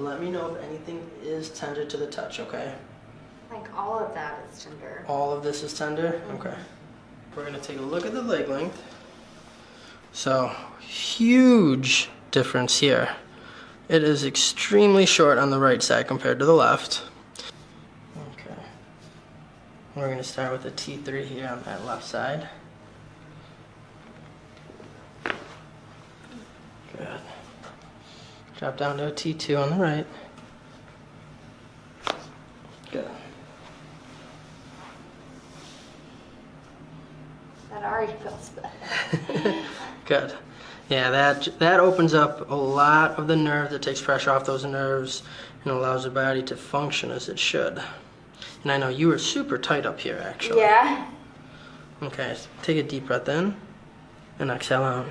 let me know if anything is tender to the touch, okay? Like all of that is tender. All of this is tender? Okay. We're gonna take a look at the leg length. So, huge difference here. It is extremely short on the right side compared to the left. Okay. We're gonna start with a T3 here on that left side. Good. Drop down to a T2 on the right. Good. That already feels better. Good. Yeah, that opens up a lot of the nerve, that takes pressure off those nerves and allows the body to function as it should. And I know you were super tight up here, actually. Yeah. Okay, so take a deep breath in and exhale out.